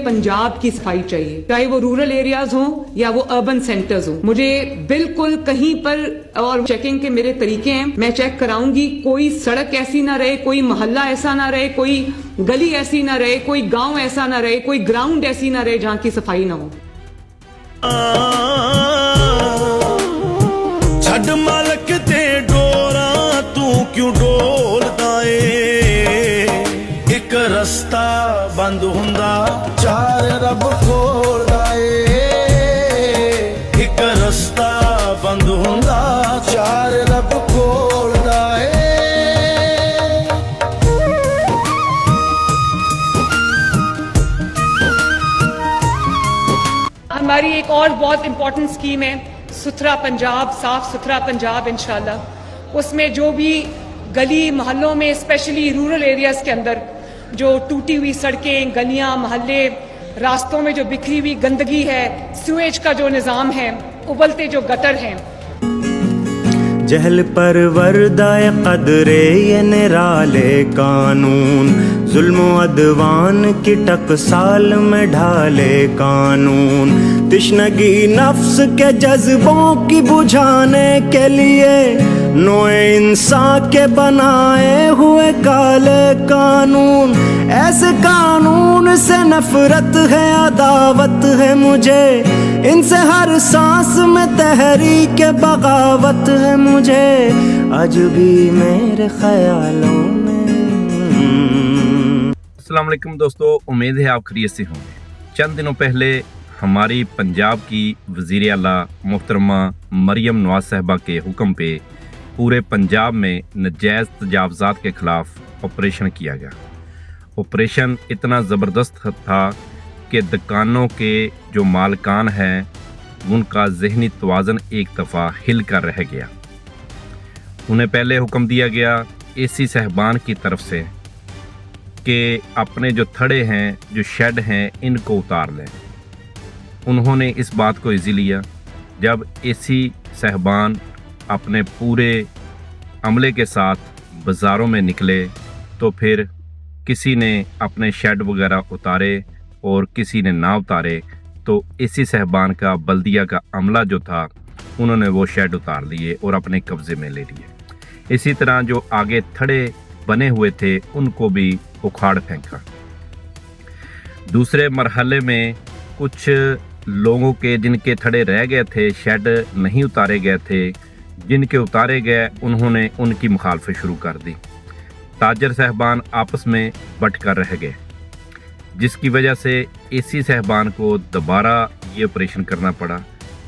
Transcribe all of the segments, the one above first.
पंजाब की सफाई चाहिए, चाहे वो रूरल एरियाज हों या वो अर्बन सेंटर्स हों। मुझे बिल्कुल कहीं पर, और चेकिंग के मेरे तरीके हैं, मैं चेक कराऊंगी, कोई सड़क ऐसी ना रहे, कोई मोहल्ला ऐसा ना रहे, कोई गली ऐसी ना रहे, कोई गांव ऐसा ना रहे, कोई ग्राउंड ऐसी ना रहे जहां की सफाई ना हो। छड़ मालक ते डोरा तू क्यों डोलदा ए, एक रस्ता बंद हुंदा चार रब खोलदा ए, एक रस्ता बंद हुंदा चार रब खोलदा ए। हमारी एक और बहुत इंपॉर्टेंट स्कीम है सुथरा पंजाब, साफ सुथरा पंजाब इंशाल्लाह। उसमें जो भी गली मोहल्लों में, स्पेशली रूरल एरियाज के अंदर जो टूटी हुई सड़कें, गलियां, मोहल्ले, रास्तों में जो बिखरी हुई गंदगी है, सीवेज का जो निज़ाम है, उबलते जो गटर हैं, जहल पर वर्दाए कदरे ये निराले कानून, जुल्म अदवान की टकसाल में ढाले कानून, तिश्नगी नफ्स के जज्बों की बुझाने के लिए नोए इंसान के बनाए हुए काले कानून। ऐसे कानून से नफरत है, अदावत है मुझे, इनसे हर सांस में तहरीक बगावत है मुझे, आज भी मेरे ख्यालों में। अस्सलाम वालेकुम दोस्तों, उम्मीद है आप खैरियत से होंगे। चंद दिनों पहले हमारी पंजाब की वज़ीर आला मोहतरमा मरियम नवाज साहबा के हुक्म पे पूरे पंजाब में नाजायज़ तजावज़ात के ख़िलाफ़ ऑपरेशन किया गया। ऑपरेशन इतना ज़बरदस्त था कि दुकानों के जो मालकान हैं उनका ज़हनी तवाज़न एक दफ़ा हिल कर रह गया। उन्हें पहले हुक्म दिया गया एसी साहबान की तरफ से कि अपने जो थड़े हैं, जो शेड हैं, इनको उतार लें। उन्होंने इस बात को इजी लिया। जब एसी साहबान अपने पूरे अमले के साथ बाज़ारों में निकले तो फिर किसी ने अपने शेड वगैरह उतारे और किसी ने ना उतारे, तो एसी साहबान का बल्दिया का अमला जो था उन्होंने वो शेड उतार लिए और अपने कब्ज़े में ले लिए। इसी तरह जो आगे थड़े बने हुए थे उनको भी उखाड़ फेंका। दूसरे मरहले में कुछ लोगों के जिनके थड़े रह गए थे, शेड नहीं उतारे गए थे, जिनके उतारे गए उन्होंने उनकी मुखालफत शुरू कर दी। ताजर साहबान आपस में बट कर रह गए, जिसकी वजह से एसी साहबान को दोबारा ये ऑपरेशन करना पड़ा।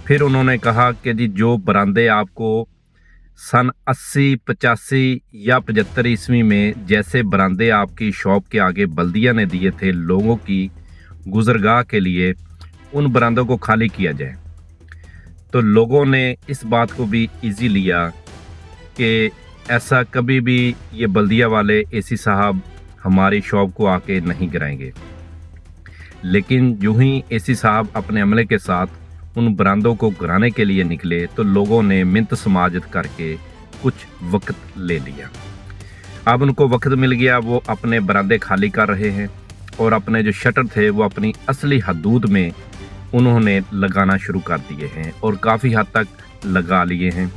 फिर उन्होंने कहा कि जी जो बरामदे आपको सन 80, 85 या 75 ईस्वी में जैसे बरामदे आपकी शॉप के आगे बल्दिया ने दिए थे लोगों की गुजरगाह के लिए, उन बरामदों को खाली किया जाए। तो लोगों ने इस बात को भी इजी लिया कि ऐसा कभी भी ये बल्दिया वाले एसी साहब हमारी शॉप को आके नहीं गिराएंगे। लेकिन यूं ही एसी साहब अपने अमले के साथ उन बरामदों को गिराने के लिए निकले तो लोगों ने मिन्नत समाजत करके कुछ वक्त ले लिया। अब उनको वक्त मिल गया, वो अपने बरामदे खाली कर रहे हैं और अपने जो शटर थे वो अपनी असली हदूद में उन्होंने लगाना शुरू कर दिए हैं और काफ़ी हद तक लगा लिए हैं।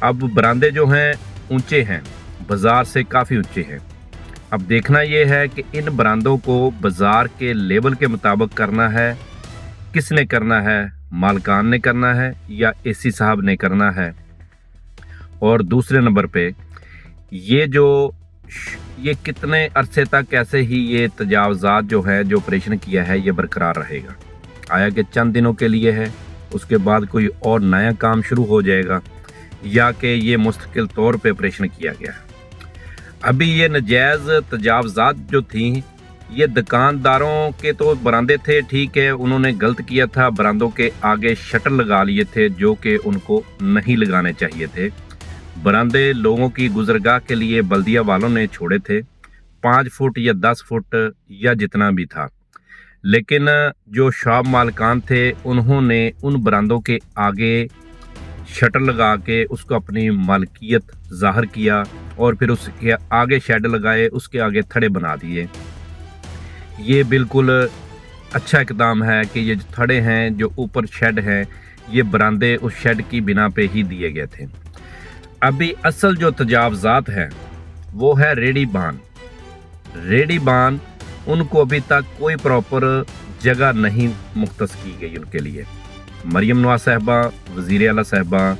अब बरामदे जो हैं ऊंचे हैं, बाज़ार से काफ़ी ऊंचे हैं। अब देखना ये है कि इन बरामदों को बाज़ार के लेवल के मुताबिक करना है। किसने करना है? मालकान ने करना है या एसी साहब ने करना है? और दूसरे नंबर पे ये कितने अरसे तक ऐसे ही ये तजावज़ात जो है, जो ऑपरेशन किया है, ये बरकरार रहेगा? आया कि चंद दिनों के लिए है, उसके बाद कोई और नया काम शुरू हो जाएगा, या कि ये मुस्तकिल तौर पे ऑपरेशन किया गया है? अभी ये नाजायज़ तजावज़ात जो थी, ये दुकानदारों के तो बरामदे थे, ठीक है, उन्होंने गलत किया था, बरामदों के आगे शटर लगा लिए थे जो कि उनको नहीं लगाने चाहिए थे। बरामदे लोगों की गुजरगाह के लिए बल्दिया वालों ने छोड़े थे, 5 फुट या 10 फुट या जितना भी था। लेकिन जो शॉप मालकान थे उन्होंने उन बरामदों के आगे शटर लगा के उसको अपनी मालकियत ज़ाहिर किया और फिर उसके आगे शेड लगाए, उसके आगे थड़े बना दिए। ये बिल्कुल अच्छा इकदाम है कि ये जो थड़े हैं, जो ऊपर शेड हैं, ये बरामदे उस शेड की बिना पे ही दिए गए थे। अभी असल जो तजावजात है वो है रेडी बान। रेडी बान उनको अभी तक कोई प्रॉपर जगह नहीं मुख्तस की गई उनके लिए। मरियम नवाज साहबा, वज़ीर आला साहबा,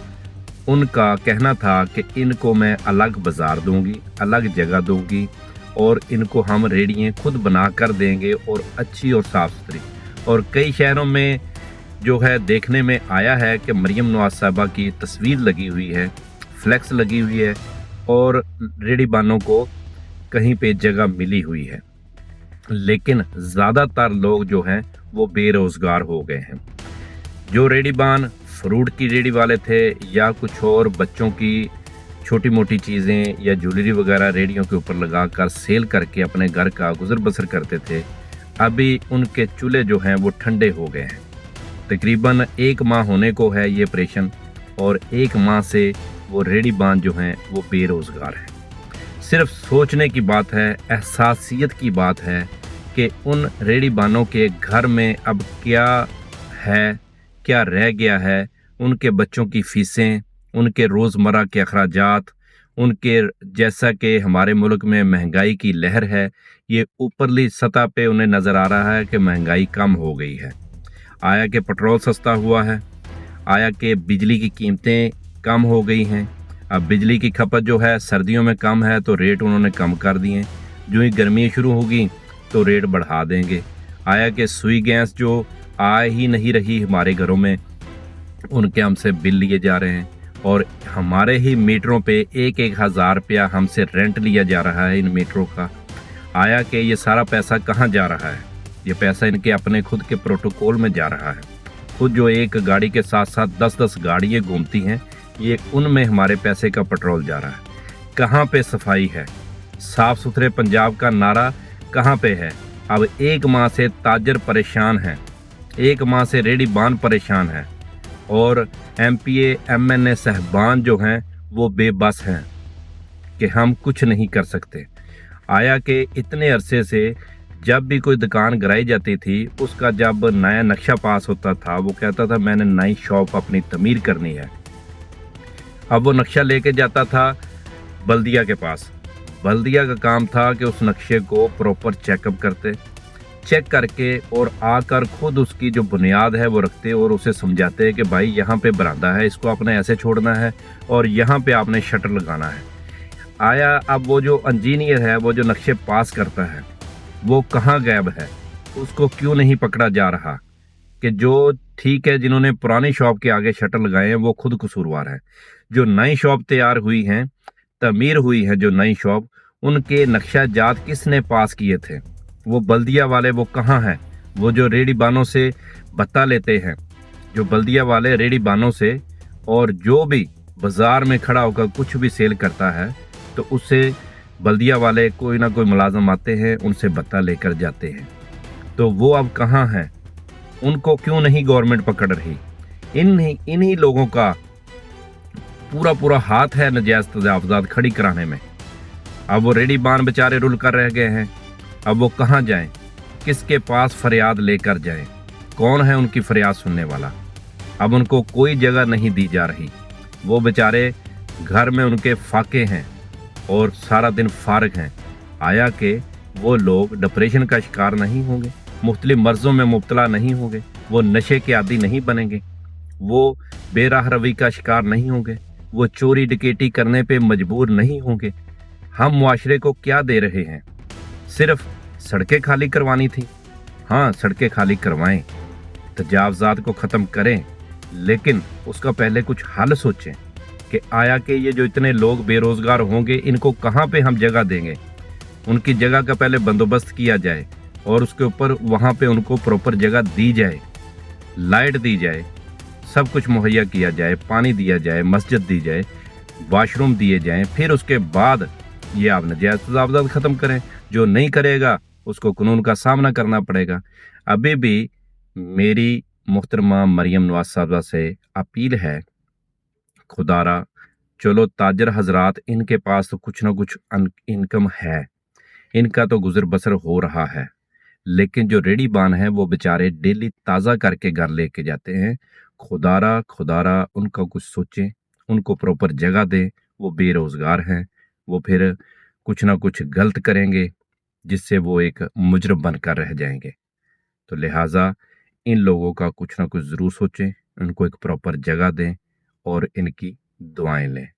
उनका कहना था कि इनको मैं अलग बाज़ार दूंगी, अलग जगह दूंगी और इनको हम रेडियाँ खुद बना कर देंगे और अच्छी और साफ़ सुथरी। और कई शहरों में जो है देखने में आया है कि मरियम नवाज साहबा की तस्वीर लगी हुई है, फ्लैक्स लगी हुई है और रेडी बानों को कहीं पे जगह मिली हुई है। लेकिन ज़्यादातर लोग जो हैं वो बेरोज़गार हो गए हैं। जो रेडी बान फ्रूट की रेडी वाले थे या कुछ और बच्चों की छोटी मोटी चीज़ें या ज्वेलरी वगैरह रेडियों के ऊपर लगा कर सेल करके अपने घर का गुजर बसर करते थे, अभी उनके चूल्हे जो हैं वो ठंडे हो गए हैं। तकरीबन 1 माह होने को है ये ऑपरेशन और 1 माह से वो रेडी बान जो हैं वो बेरोज़गार हैं। सिर्फ सोचने की बात है, एहसासियत की बात है कि उन रेडी बानों के घर में अब क्या है, क्या रह गया है। उनके बच्चों की फ़ीसें, उनके रोज़मर्रा के अखराजात, उनके जैसा कि हमारे मुल्क में महंगाई की लहर है, ये ऊपरली सतह पे उन्हें नज़र आ रहा है कि महंगाई कम हो गई है। आया कि पेट्रोल सस्ता हुआ है, आया कि बिजली की कीमतें कम हो गई हैं। अब बिजली की खपत जो है सर्दियों में कम है तो रेट उन्होंने कम कर दिए, जो ही गर्मी शुरू होगी तो रेट बढ़ा देंगे। आया कि सुई गैस जो आ ही नहीं रही हमारे घरों में, उनके हमसे बिल लिए जा रहे हैं और हमारे ही मीटरों पे 1-1 हज़ार रुपया हमसे रेंट लिया जा रहा है इन मीटरों का। आया कि ये सारा पैसा कहाँ जा रहा है? ये पैसा इनके अपने खुद के प्रोटोकॉल में जा रहा है। खुद जो एक गाड़ी के साथ साथ 10-10 गाड़ियाँ घूमती हैं, ये उनमें हमारे पैसे का पेट्रोल जा रहा है। कहाँ पे सफाई है? साफ़ सुथरे पंजाब का नारा कहाँ पे है? अब 1 माह से ताजर परेशान हैं, 1 माह से रेडी बान परेशान है और MPA MNA साहबान जो हैं वो बेबस हैं कि हम कुछ नहीं कर सकते। आया कि इतने अरसे से जब भी कोई दुकान गिराई जाती थी, उसका जब नया नक्शा पास होता था वो कहता था मैंने नई शॉप अपनी तमीर करनी है। अब वो नक्शा लेके जाता था बल्दिया के पास। बल्दिया का काम था कि उस नक्शे को प्रॉपर चेकअप करते, चेक करके और आकर खुद उसकी जो बुनियाद है वो रखते और उसे समझाते कि भाई यहाँ पे बरामदा है, इसको आपने ऐसे छोड़ना है और यहाँ पे आपने शटर लगाना है। आया अब वो जो इंजीनियर है, वो जो नक्शे पास करता है, वो कहाँ गायब है? उसको क्यों नहीं पकड़ा जा रहा कि जो ठीक है जिन्होंने पुरानी शॉप के आगे शटर लगाए हैं वो खुद कसूरवार है। जो नई शॉप तैयार हुई हैं, तमीर हुई है जो नई शॉप, उनके नक्शा जात किसने पास किए थे? वो बल्दिया वाले वो कहाँ हैं? वो जो रेडी बानों से बत्ता लेते हैं, जो बल्दिया वाले रेडी बानों से, और जो भी बाज़ार में खड़ा होकर कुछ भी सेल करता है तो उससे बल्दिया वाले कोई ना कोई मुलाजम आते हैं, उनसे बत्ता लेकर जाते हैं। तो वो अब कहाँ हैं? उनको क्यों नहीं गवर्नमेंट पकड़ रही? इन्हीं लोगों का पूरा हाथ है नजायज़ तजावुज़ात खड़ी कराने में। अब वो रेडी बान बेचारे रुल कर रह गए हैं। अब वो कहाँ जाएं? किसके पास फरियाद लेकर जाएं? कौन है उनकी फरियाद सुनने वाला? अब उनको कोई जगह नहीं दी जा रही। वो बेचारे घर में उनके फाके हैं और सारा दिन फारग हैं। आया कि वो लोग डिप्रेशन का शिकार नहीं होंगे, मुख्तलिफ मर्ज़ों में मुब्तला नहीं होंगे, वो नशे के आदी नहीं बनेंगे, वो बेराह रवी का शिकार नहीं होंगे, वो चोरी डकैती करने पे मजबूर नहीं होंगे। हम मुआशरे को क्या दे रहे हैं? सिर्फ सड़कें खाली करवानी थी। हाँ, सड़कें खाली करवाएं, तजावुज़ात को ख़त्म करें, लेकिन उसका पहले कुछ हल सोचें कि आया कि ये जो इतने लोग बेरोज़गार होंगे, इनको कहाँ पे हम जगह देंगे? उनकी जगह का पहले बंदोबस्त किया जाए और उसके ऊपर वहाँ पे उनको प्रॉपर जगह दी जाए, लाइट दी जाए, सब कुछ मुहैया किया जाए, पानी दिया जाए, मस्जिद दी जाए, वाशरूम दिए जाएं। फिर उसके बाद ये आप नजायज़ तजावुज़ात ख़त्म करें। जो नहीं करेगा उसको कानून का सामना करना पड़ेगा। अभी भी मेरी मुहतरमा मरियम नवाज साहबा से अपील है, खुदारा चलो ताजर हजरात, इनके पास तो कुछ ना कुछ इनकम है, इनका तो गुजर बसर हो रहा है, लेकिन जो रेडी बान हैं वो बेचारे डेली ताज़ा करके घर लेके जाते हैं। खुदारा उनका कुछ सोचें, उनको प्रॉपर जगह दें। वो बेरोज़गार हैं, वो फिर कुछ ना कुछ गलत करेंगे जिससे वो एक मुजरिम बनकर रह जाएंगे। तो लिहाजा इन लोगों का कुछ ना कुछ ज़रूर सोचें, उनको एक प्रॉपर जगह दें और इनकी दुआएं लें।